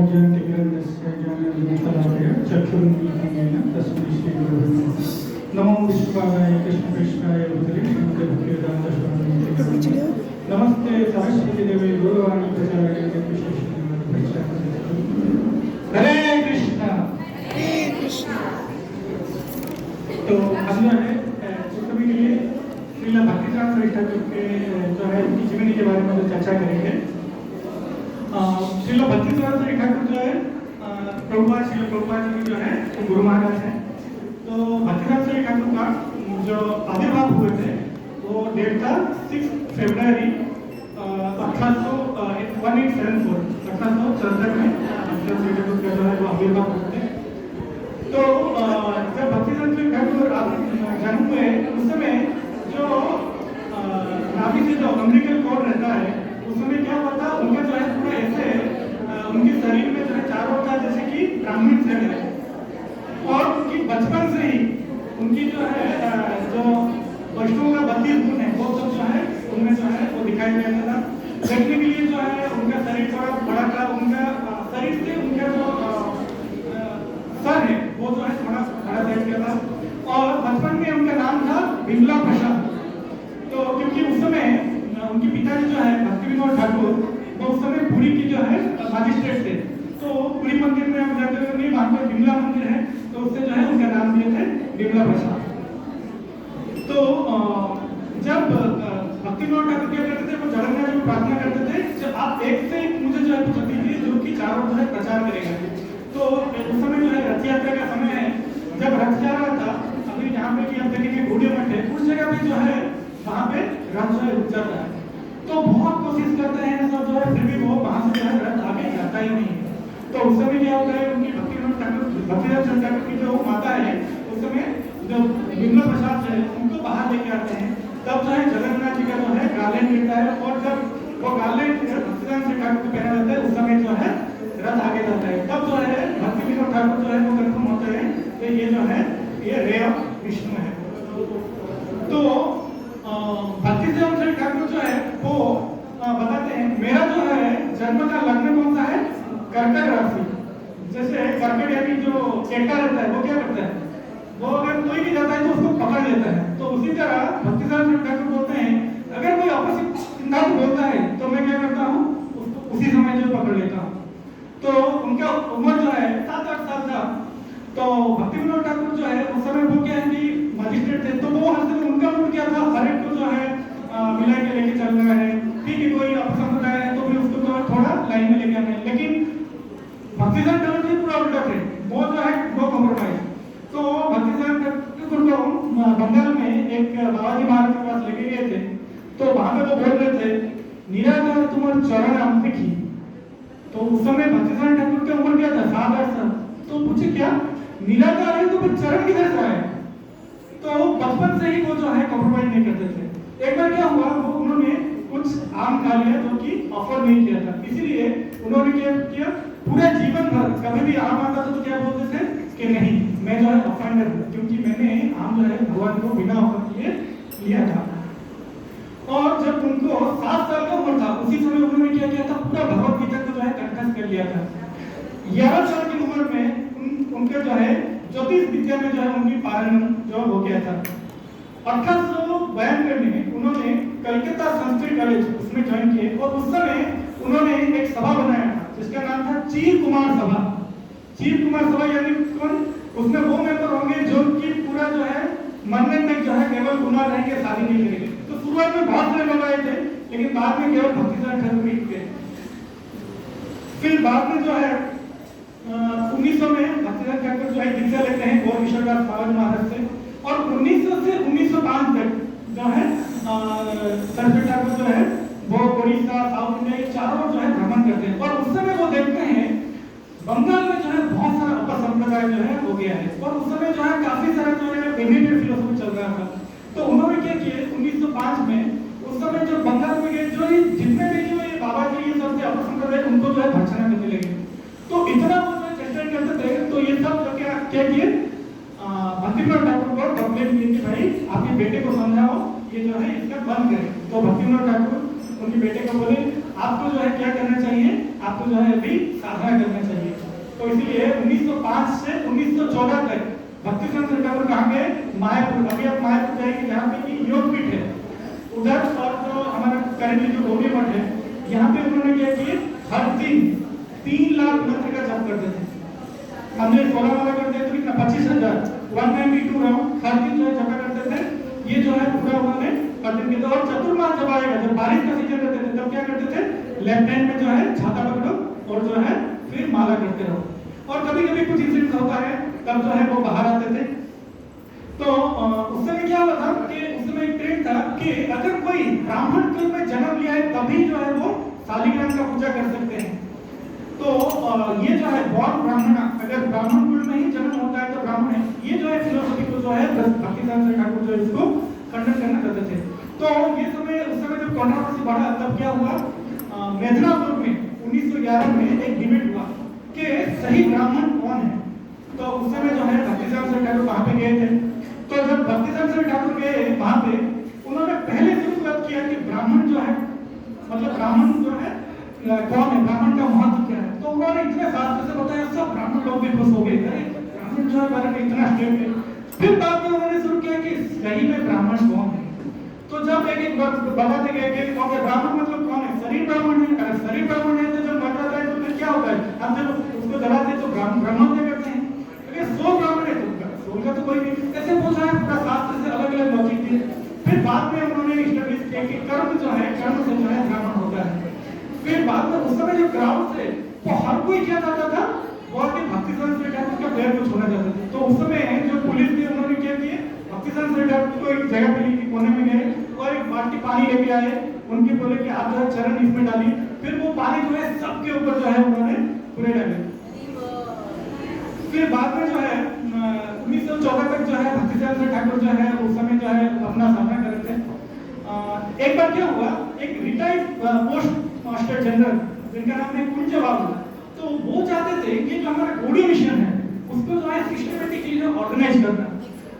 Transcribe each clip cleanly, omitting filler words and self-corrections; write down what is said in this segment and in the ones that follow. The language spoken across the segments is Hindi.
ज्ञानतिग्रन्थस्य ज्ञानविमोचनाय चक्षुरुन्मीलितेन तस्मै श्रीगुरवे नमः। नमो विष्णुपादाय कृष्णकृष्णाय भूतले श्रीमते भक्तिवेदान्त नमस्ते सरस्वती देवी गौरवाणी प्रचाराय हरे कृष्णा। तो हम जो है सभी के लिए श्रीला भक्तिवेदांत ठाकुर के जो है उनकी जीवनी के बारे में जो चर्चा करेंगे। श्रीला भक्तिवेदांत ठाकुर जो है प्रभुपाद जी जो है वो गुरु महाराज हैं। तो भक्तिवेदांत ठाकुर का जो आविर्भाव हुए थे वो डेट था 6 फरवरी 1874 में ठाकुर का जो है वो आविर्भाव हुए थे। तो जब भक्तिवेदांत ठाकुर जन्म हुए उस समय जो नाभि से जो अम्बिलिकल कॉर्ड रहता है उस समय क्या हुआ था, उनका जो है पूरा ऐसे उनके शरीर में जो है चारों था जैसे कि ब्राह्मण सेल है और उनकी बचपन से ही उनकी जो है जो वैष्णव का 32 गुण है वो सब जो है उनमें जो है वो दिखाई देता था। देखने के लिए जो है उनका शरीर थोड़ा बड़ा था, उनका शरीर से उनका जो सर है वो जो है थोड़ा बड़ा टाइप का था और बचपन में उनका नाम था बिमला प्रसाद। तो क्योंकि उस समय उनके पिताजी जो है भक्ति विनोद ठाकुर वो उस समय पुरी की जो है मजिस्ट्रेट थे। तो पुरी मंदिर में हम जाते हुए वहाँ पर बिमला मंदिर है तो उससे जो है उनका नाम दिए थे बिमला प्रसाद। तो जब भक्ति विनोद ठाकुर क्या करते थे वो जगन्नाथ जी को प्रार्थना करते थे कि आप एक से एक मुझे जो है कुछ दीजिए जो कि चारों जो है प्रचार करेगा। तो उस समय जो है रथ यात्रा का समय है, जब रथ जा रहा था अभी जहाँ पे कि हम देखेंगे घोड़े मठ है उस जगह पे जो है वहाँ पे रथ जो है रुक जाता है। तो बहुत कोशिश करते हैं सब जो है फिर भी वो वहाँ से जो है रथ आगे जाता ही नहीं है। तो उस समय क्या होता है उनकी भक्तिवेदांत ठाकुर की जो माता है उस समय जो बिमला प्रसाद है उनको बाहर लेके आते हैं। तब जो है जगन्नाथ जी का जो है गार्लेंड मिलता है और जब वो गार्लेंड भक्तिवेदांत ठाकुर को पहना जाता है उस समय जो है रथ आगे जाता है। तब जो है भक्ति विनोद ठाकुर जो है वो कंफर्म होते हैं कि ये जो है ये रे ऑफ विष्णु है। तो भक्तिवेदांत ठाकुर जो है वो बताते हैं मेरा जो है जन्म का लग्न कौन सा है, कर्कट राशि। जैसे कर्कट यानी जो चेटा रहता है वो क्या करता है, वो अगर कोई भी जाता है तो उसको पकड़ लेता है। तो उसी तरह भक्तिवेदांत ठाकुर बोलते हैं अगर कोई अपोजिट सिद्धांत बोलता है तो मैं क्या करता हूँ उसको उसी समय जो पकड़ लेता हूँ। तो उनका उम्र जो है 7-8 साल था। तो भक्ति विनोद ठाकुर जो है उस समय वो क्या है कि मजिस्ट्रेट थे। तो वो हर समय उनका मूड क्या था, हर एक को जो है मिला के लेके चल रहा है। ठीक है, कोई अपसंद आया है तो फिर उसको जो है थोड़ा लाइन में लेके आना है। लेकिन भक्तिवेदांत ठाकुर जी पूरा उल्टा थे, वो जो है वो कॉम्प्रोमाइज। तो भक्तिवेदांत ठाकुर को बंगाल में एक बाबाजी महाराज के पास लेके गए थे। तो वहां पे वो बोल रहे थे निराकार तुम्हारे चरण हम देखी। तो उस समय भक्तिवेदांत ठाकुर की उम्र क्या था, 7-8 साल। तो पूछे क्या निराकार है तो फिर चरण किधर से आए। तो बचपन से ही वो जो है कॉम्प्रोमाइज नहीं करते थे। एक बार क्या हुआ वो उन्होंने कुछ आम खा लिया जो कि ऑफर नहीं किया था, इसीलिए उन्होंने क्या किया पूरे जीवन भर कभी भी आम आता था तो क्या बोलते थे कि नहीं मैं जो है ऑफेंडर हूँ क्योंकि मैंने आम जो है भगवान को बिना ऑफर किए लिया था। और जब उनको 7 साल का उम्र था उसी समय उन्होंने क्या किया था पूरा भगवत गीता को जो है कंठस्थ कर लिया था। 11 साल की उम्र में उनके जो है ज्योतिष विद्या में जो है उनकी पारण जो हो गया था। 1892 में उन्होंने कलकत्ता संस्कृत कॉलेज उसमें ज्वाइन किए और उस समय उन्होंने एक सभा बनाया था जिसका नाम था चीर कुमार सभा। चीर कुमार सभा यानी कौन, उसमें वो मेंबर होंगे जो कि पूरा जो है मन में जो है केवल कुमार रहेंगे, शादी नहीं करेंगे। तो शुरुआत में बहुत सारे लोग आए थे लेकिन बाद में केवल भक्तिवेदांत ठाकुर ही थे। फिर बाद में जो है 1900 में भक्तिवेदांत ठाकुर जो है दीक्षा लेते हैं गौर किशोरदास बाबाजी महाराज से और 1900 से 1905 तक जो है सरस्वती ठाकुर जो है वो उड़ीसा साउथ इंडिया ये चारों जो है भ्रमण करते हैं। और उस समय वो देखते हैं बंगाल में जो है बहुत सारा अपसंप्रदाय जो है हो गया है और उस समय जो है काफी सारा जो है लिमिटेड फिलोसफी चल रहा था। तो उन्होंने क्या किया 1905 में उस समय जो बंगाल में गए जो जितने भी जो ये बाबा जी ये सब से अपसंप्रदाय उनको जो है भर्त्सना करने लगे। तो इतना वो जो चेष्टा करते थे तो ये सब जो क्या किए भक्ति विनोद ठाकुर को कंप्लेंट किए कि भाई आपके बेटे को समझाओ ये जो है इसका बंद करें। तो भक्ति विनोद ठाकुर उनके बेटे को बोले आपको जो है क्या करना चाहिए, आपको जो है अभी साधना करना चाहिए। इसलिए 1905 से 1914 तक भक्ति चंद्र ठाकुर कहाँ गए? मायापुर। अभी आप मायापुर जाएंगे जहाँ पे कि योगपीठ है उधर, और जो हमारा करेंटली जो गौरी मठ है यहाँ पे उन्होंने क्या किए, हर दिन 3 लाख मंत्र का जप करते थे। हमने 16 वाला कर दिया तो कितना 25,000 192 राउंड हर दिन जो है जपा करते थे। ये जो है पूरा उन्होंने हर दिन किया। और चतुर्मास जब आएगा, जब बारिश का सीजन रहते थे तब क्या करते थे, लेफ्ट हैंड में जो है छाता पकड़ो और जो है फिर माला करते रहो। और कभी कभी कुछ इंसिडेंट होता है तब जो है वो बाहर आते थे। तो उस समय क्या हुआ था कि उस समय एक ट्रेंड था कि अगर कोई ब्राह्मण कुल में जन्म लिया है तभी जो है वो शालिग्राम का पूजा कर सकते हैं। तो ये जो है बॉर्न ब्राह्मण, अगर ब्राह्मण कुल में ही जन्म होता है तो ब्राह्मण है, ये जो है फिलोसफी को जो है भक्तिदान ठाकुर जो इसको खंडन करना चाहते थे। तो ये समय उस समय जब कंट्रोवर्सी बढ़ा तब क्या हुआ, मेदिनीपुर में 1911 में एक डिबेट हुआ कि सही ब्राह्मण कौन है। तो उस समय जो है भक्तिदान ठाकुर वहां पे गए थे। तो जब भक्तिदान ठाकुर गए वहां पे, उन्होंने पहले शुरुआत किया कि ब्राह्मण जो है, मतलब ब्राह्मण जो है कौन है, ब्राह्मण का महत्व क्या है। तो उन्होंने इतने शास्त्र से बताया, सब ब्राह्मण लोग भी खुश हो गए, अरे ब्राह्मण जो है बारे में इतना स्टेप है। फिर बाद में उन्होंने शुरू किया कि सही में ब्राह्मण कौन है। तो जब एक एक बताते गए कि कौन है ब्राह्मण, मतलब कौन है, शरीर ब्राह्मण है। अगर शरीर ब्राह्मण है तो जब मर जाता है तो फिर क्या होता है, हम जब उसको जलाते तो ब्रह्महत्या करते हैं। अगर 100 ब्राह्मण है तो सोल का तो कोई नहीं। ऐसे पूछा है, पूरा शास्त्र से अलग अलग लॉजिक थे। फिर बाद में उन्होंने एस्टैब्लिश किया कि कर्म जो है, कर्म से जो है ब्राह्मण होता है। फिर बाद में उस समय जो क्राउड थे वो हर कोई क्या चाहता था, वो आके भक्तिदान ठाकुर का पैर को छूना चाहता था। तो उस समय जो पुलिस थी उन्होंने क्या किया, भक्तिदान ठाकुर को एक जगह पे लेके कोने में गए और एक बाल्टी पानी लेके आए, उनके बोले कि आप जो है चरण इसमें डालिए। फिर वो पानी जो है सबके ऊपर जो है उन्होंने पूरे डाले। फिर बाद में जो है 1914 तक जो है भक्तिदान ठाकुर जो है उस समय जो है अपना सामना कर रहे थे। एक बार क्या हुआ, एक रिटायर्ड पोस्ट मास्टर जनरल जिनका नाम है कुंज बाबू, तो वो चाहते थे कि जो हमारा गौड़ी मिशन है उसको जो है सिस्टमैटिक चीजें ऑर्गेनाइज करना।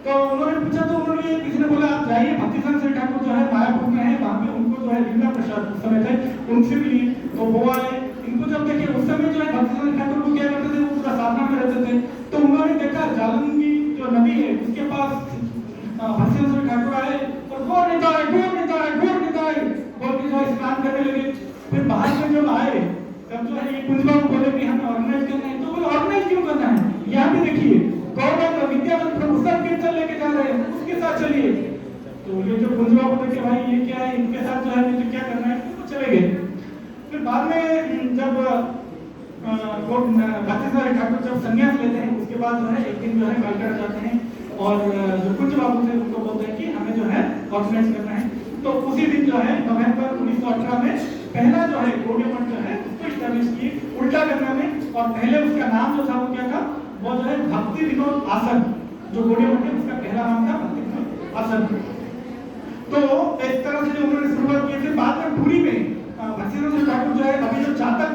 तो उन्होंने पूछा, तो उन्होंने किसी ने बोला आप जाइए, भक्तिदान ठाकुर जो है मायापुर में है, वहां पे उनको जो है लीला प्रसाद उस समय थे उनसे मिलिए। तो वो आए, इनको जब देखे उस समय जो है भक्तिदान ठाकुर को क्या करते थे, वो पूरा साधना में रहते थे। तो उन्होंने देखा जालंगी जो नदी है उसके पास भक्तिदान ठाकुर आए और गौर निताय गौर निताय गौर निताय बोल के जो है स्नान करने लगे। फिर बाहर में जब आए तब जो है ये कुंज बाबू बोले कि हमें ऑर्गेनाइज करना है। तो बोले ऑर्गेनाइज क्यों करना है, यहाँ पे देखिए गौरव विद्याधर प्रभु सब कीर्तन लेके जा रहे हैं, उसके साथ चलिए। तो ये जो कुंज बाबू देखे भाई ये क्या है, इनके साथ जो है मुझे क्या करना है, तो चले गए। फिर बाद में जब भक्तिदान ठाकुर जब संन्यास लेते हैं उसके बाद जो है एक दिन जो है कलकत्ता जाते हैं और जो कुंज बाबू थे उनको बोलते हैं कि हमें जो है ऑर्गेनाइज करना है। तो उसी दिन जो है नवंबर 1918 में पहला जो है गौड़ी मठ जो है उसको एस्टैब्लिश किए उल्टा गंगा में। और पहले उसका नाम जो था वो क्या था, वो जो है भक्ति विनोद आसन, जो गौड़ी मठ है उसका पहला नाम था भक्ति विनोद आसन। तो इस तरह से जो उन्होंने शुरुआत की। फिर बाद में पुरी में भक्तिदान ठाकुर जो है अभी जो चातक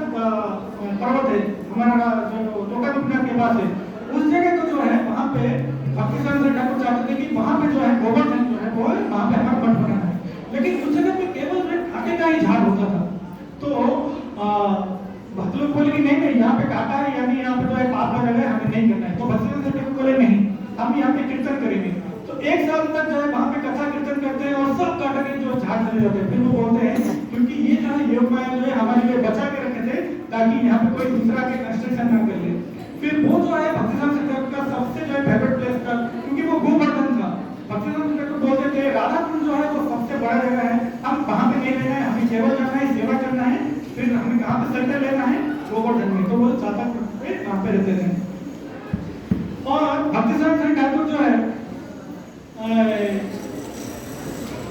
पर्वत है हमारा जो लोकानुपना के पास है, उस जगह को जो है वहाँ पे भक्तिदान ठाकुर चाहते थे कि वहाँ पे जो है गोवर्धन जो है वो वहाँ पे हमारा मठ बनाना है। लेकिन उस जगह पे केवल जो कांटे का ही झाड़ होता था। तो भक्त लोग बोले कि नहीं नहीं यहाँ पे कांटा है, यानी यहाँ पे जो है पाप लगा है, हमें नहीं करना है। तो भक्तिदान ठाकुर बोले नहीं, हम यहाँ पे कीर्तन करेंगे। तो 1 साल तक जो है वहाँ पे कथा कीर्तन करते हैं और सब कांटे के जो झाड़ चले जाते हैं। फिर वो बोलते हैं क्योंकि ये जो है योग माया जो है हमारे लिए बचा के रखे थे ताकि यहाँ पे कोई दूसरा के कंस्ट्रक्शन ना कर ले। फिर वो जो है भक्तिदान ठाकुर का सबसे जो है फेवरेट प्लेस था, क्योंकि वो गोवर्धन था। भक्तिदान ठाकुर बोलते थे राधा कुंड जो है वो सबसे बड़ा जगह है, हम वहाँ पे नहीं रहना है, हमें केवल करना है, सेवा करना है। फिर हमें कहाँ पे सेंटर लेना है, गोवर्धन में। तो वो चातक पे वहाँ पे रहते थे। और भक्तिदान ठाकुर जो है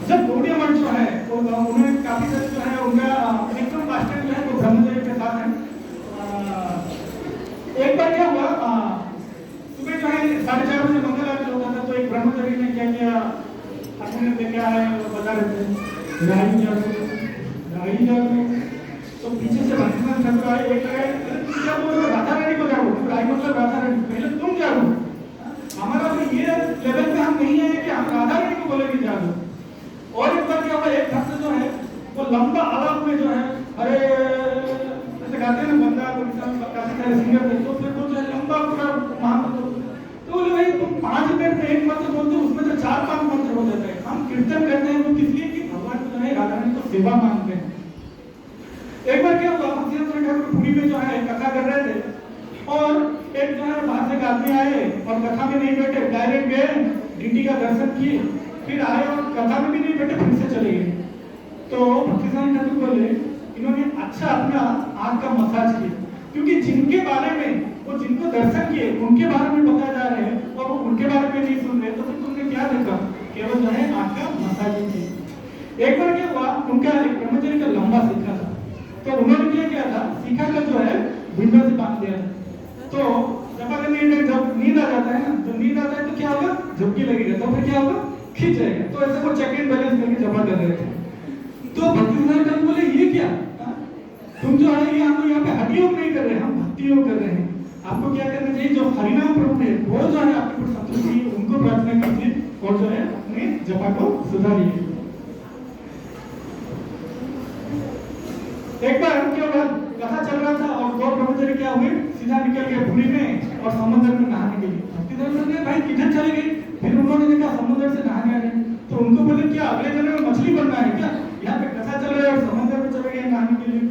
जब गौड़ी मठ जो है तो उन्होंने काफी सारे जो है उनका विक्रम मास्टर जो है वो ब्रह्मचर्य के साथ है। एक बार क्या हुआ, सुबह जो है 4:30 बजे मंगल आरती होता था। तो एक ब्रह्मचारी ने क्या किया, अपने क्या है वो बता रहे थे राही जागो। तो पीछे से भक्तिदान ठाकुर आए, एक आए क्या बोल रहे, राधा रानी को जागो। राही मतलब राधा रानी, पहले तुम जागो, हमारा तो ये लेवल पे हम नहीं है कि हम राधा रानी को बोले कि जागो। और एक बार क्या हुआ, एक भक्त जो है वो लंबा आलाप में जो है अरे ऐसे गाते हैं ना, बंदा काफी सारे सिंगर थे। तो फिर वो जो है कीर्तन करते हैं वो किस लिए कि भगवान जो है राधा रानी को सेवा मांगते हैं। एक बार क्या हुआ, भक्तिवेदांत ठाकुर पुरी में जो है कथा कर रहे थे और एक जो है बाहर से आदमी आए और कथा में नहीं बैठे, डायरेक्ट गए डीडी का दर्शन किए, फिर आए और कथा में भी नहीं बैठे, फिर से चले गए। तो भक्तिवेदांत ठाकुर बोले इन्होंने अच्छा अपना आंख का मसाज किया, क्योंकि जिनके बारे में वो जिनको दर्शन किए उनके बारे में बताया जा रहे हैं और वो उनके बारे में नहीं सुन रहे, तो फिर तुमने क्या देखा, केवल जो है आंख का मसाज ही किया। एक बार क्या हुआ, उनका एक ब्रह्मचर्य का लंबा सीखा था, तो उन्होंने क्या किया था, सीखा का जो है विंडो से बांध दिया था। तो जब नींद आ जाता है ना, जब नींद आता है तो क्या होगा, झपकी लगेगा, तो फिर क्या होगा, खींच जाएगा। तो ऐसे वो चेक एंड बैलेंस करके जमा कर रहे थे। तो भक्तिवेदांत ठाकुर बोले ये क्या, तुम जो है ये हम यहाँ पे हठ योग नहीं कर रहे, हम भक्ति योग कर रहे हैं। आपको क्या करना चाहिए, जो हरिनाम प्रभु है वो जो है आपके ऊपर संतुष्टि उनको प्रार्थना कीजिए और जो है अपने जपा को सुधारिए। एक बार क्या हुआ, कथा चल रहा था और दो ब्रह्मचारी क्या हुए, सीधा निकल गए पुरी में और समुद्र में नहाने के लिए। भक्तिवेदांत ने भाई किधर चले गए, फिर उन्होंने देखा समुद्र से नहाने आ रहे, तो उनको बोले क्या अगले जन्म में मछली बनना है क्या, यहाँ पे कथा चल रहा है और समुद्र में चले गए नहाने के लिए।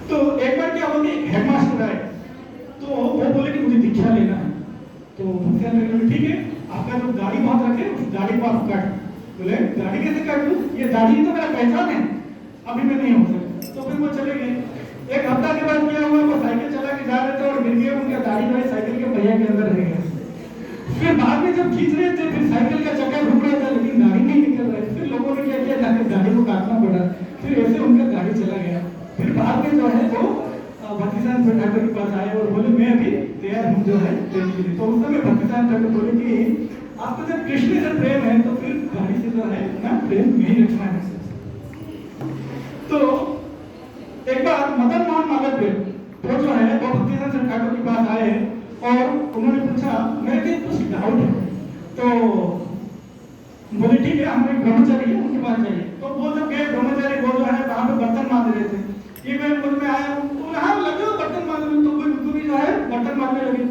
तो एक बार क्या हुआ कि हेडमास्टर आए, तो वो बोले कि मुझे दीक्षा लेना है। तो भक्तिवेदांत बोले ठीक है, आपका जो दाढ़ी बांध रखे उस दाढ़ी को आप काट। बोले दाढ़ी कैसे काट दूं, ये दाढ़ी तो मेरा पहचान है, अभी मैं नहीं हो सकता। तो फिर वो चले गए। एक हफ्ता के बाद क्या हुआ, वो साइकिल चला के जा रहे थे और गिर गए, उनका दाढ़ी जो है साइकिल के पहिया के अंदर रह गया। फिर बाद में जब खींच रहे थे, फिर साइकिल का चक्का घूम रहा था लेकिन दाढ़ी नहीं निकल रहा है। फिर लोगों ने क्या किया, जाकर दाढ़ी को काटना पड़ा, फिर ऐसे उनका दाढ़ी चला गया। फिर बाद में जो है वो भक्तिवेदांत ठाकुर के पास आए और बोले मैं अभी तैयार हूँ जो है देने के लिए। तो उस समय भक्तिवेदांत ठाकुर बोले कि आपको जब कृष्ण से प्रेम है तो फिर दाढ़ी से जो है ना प्रेम नहीं रखना है। तो एक बार मदन मोहन मालवीय वो जो है वो भक्तिवेदांत ठाकुर के पास आए और उन्होंने पूछा मेरे को कुछ डाउट है। तो बोले ठीक है, हम एक ब्रह्मचारी है उनके पास जाइए। तो वो जब गए ब्रह्मचारी, वो जो है वहां पे बर्तन मांज रहे थे, ये मैं बोल में आया, तो हाँ लगे बर्तन मांजने, तो कोई भी जो है बर्तन मांजने लगे।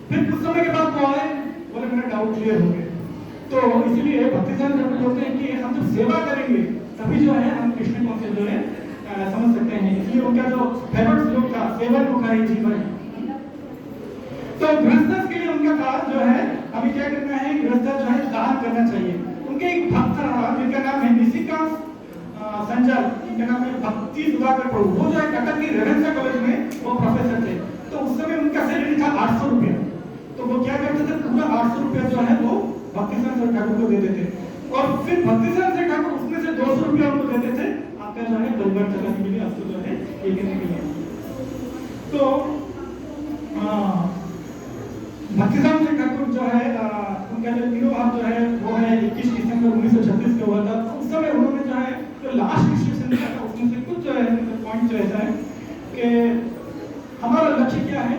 फिर कुछ समय के बाद वो आए, बोले मेरा डाउट क्लियर हो गया। तो इसलिए भक्तिवेदांत ठाकुर बोलते हैं कि हम जब सेवा करेंगे तभी जो है हम कृष्ण को जो है समझ सकते हैं। इसलिए उनका जो फेवरेट श्लोक था, सेवन मुखारी जीवन। तो गृहस्थ के लिए उनका था जो है अभी क्या करना है, गृहस्थ जो है दान करना चाहिए। उनके एक भक्त रहा जिनका नाम है निशिकांत संजय, इनका नाम है भक्ति सुधाकर प्रभु। वो जो है कटक की रेवेन्सा कॉलेज में वो प्रोफेसर थे। तो उस समय उनका सैलरी था 800 रुपया। तो वो क्या करते थे, पूरा 800 रुपया जो है वो भक्तिवेदांत ठाकुर को देते थे और फिर भक्तिवेदांत ठाकुर उसमें से 200 रुपया उनको देते थे आपका जो है परिवार चलाने के लिए, आपको जो है ये करने के लिए। तो भक्तिवेदांत ठाकुर जो है उनका जो तिरुभाव जो है वो है 21 दिसंबर 1936 को हुआ था। उस समय उन्होंने जो है जो लास्ट डिस्कशन किया था उसमें से कुछ जो है पॉइंट जो ऐसा है कि हमारा लक्ष्य क्या है,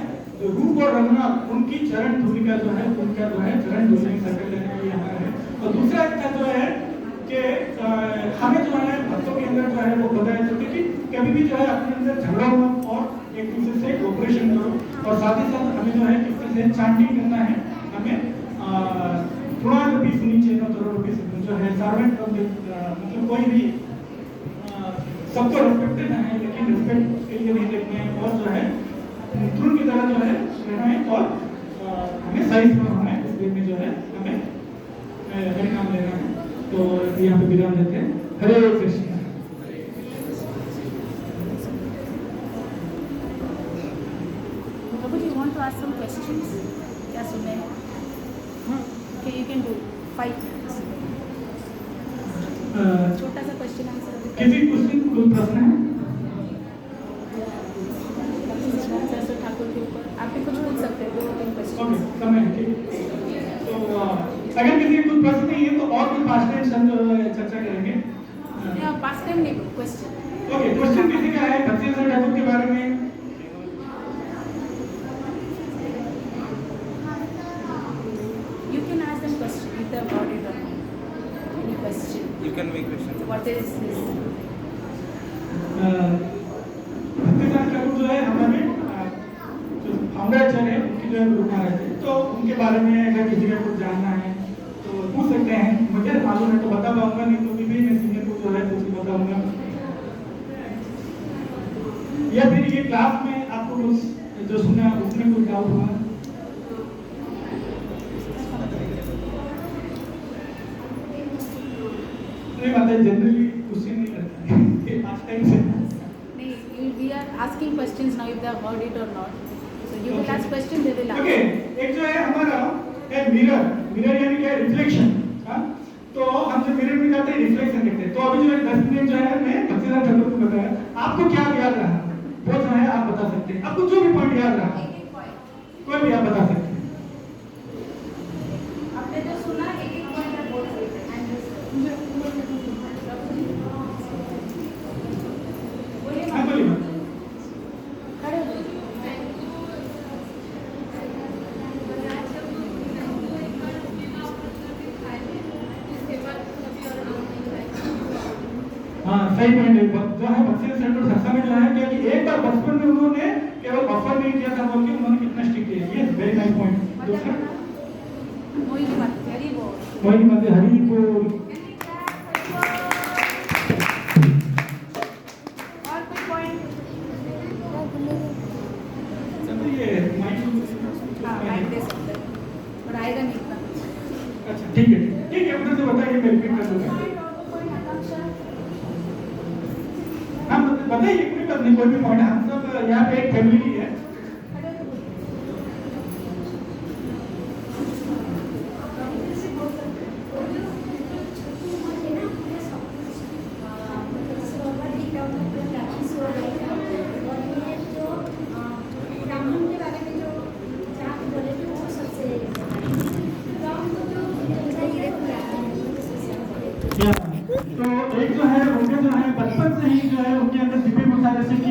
रूप और रघुनाथ उनकी चरण धूलि का जो है उनका जो है चरण धूलि में सर्कल लेने के लिए हमारा है। और दूसरा इसका जो है कि हमें जो है भक्तों के अंदर जो है वो बताया जाता है कि कभी भी जो है अपने अंदर झगड़ा हुआ और एक दूसरे से कोऑपरेशन करो। और साथ ही साथ हमें जो है किस तरह से चांटिंग करना है, हमें थोड़ा भी सुनी चाहिए, थोड़ा भी जो है सर्वेंट मतलब कोई भी सबको रिस्पेक्ट देना है लेकिन रिस्पेक्ट के लिए नहीं देखना है और जो है मित्रों की तरह जो है रहना है और हमें सही समय होना है, इसलिए में जो है हमें हरि नाम लेना है। तो यहाँ पे विराम देते हैं। हरे Krishna. You want to ask some questions? क्या सुने? Okay, you can do 5 minutes. छोटा सा क्वेश्चन आंसर। किसी क्वेश्चन कोई प्रश्न है? ठाकुर के ऊपर आप भी कुछ पूछ सकते हैं, 2-3 क्वेश्चन। ओके, समय है, ठीक। तो अगर किसी को प्रश्न नहीं है तो और कुछ पास्ट टाइम हम चर्चा करेंगे। पास्ट टाइम नहीं, क्वेश्चन। ओके, क्वेश्चन किसी का है भक्तिवेदांत ठाकुर के बारे में? You can ask them question if they have got it or not. Any question? You can make question. What is this? Bhaktivedanta Thakur जो है हमारे जो फाउंडर है उनकी जो है गुरु महाराज है, तो उनके बारे में अगर किसी का कुछ जानना है तो पूछ सकते हैं, मुझे मालूम है तो बता पाऊंगा, नहीं तो भी मैं सीनियर को जो है पूछ के बताऊंगा। या फिर ये क्लास में आपको कुछ जो सुना उसमें कुछ डाउट हुआ? नहीं बात है, जनरली क्वेश्चन नहीं करते हैं पास टाइम से। We are asking questions now if they have heard it or not. So you will ask question, they will okay, answer. एक जो है हमारा एक मिरर यानी क्या, रिफ्लेक्शन। हाँ, तो हम जब मिरर में जाते हैं रिफ्लेक्शन देखते हैं। तो अभी जो है 10 मिनट जो है मैं भक्तिदान ठाकुर को बताया, आपको क्या याद रहा वो जो है आप बता सकते हैं। आपको जो भी पॉइंट याद रहा कोई भी आप बता सकते हैं। आपने जो सुना एक एक पॉइंट आप बोल सकते हैं। हाँ बोलिए। खड़े हो जाइए। हाँ सही पॉइंट है। जो है बक्सी सेंटर सरसा में जो है क्या कि एक बार बचपन में उन्होंने केवल ऑफर नहीं किया था बोल के उन्होंने कितना स्ट्रिक्ट किया। ये वेरी नाइस पॉइंट। दूसरा मोहिनी बात हरी बोल। मोहिनी बात हरी बोल। और कोई पॉइंट? ये हाँ लाइक दे सकते हैं, पर आएगा नहीं इतना। अच्छा ठीक है ठीक है, उधर से बताइए, मैं रिपीट कर दूंगा। हाँ बताइए, कोई बात नहीं, कोई भी पॉइंट। हम सब यहाँ पे एक फैमिली है। तो एक जो है उनके जो है बचपन से ही जो है उनके अंदर दिव्य गुस्सा जैसे कि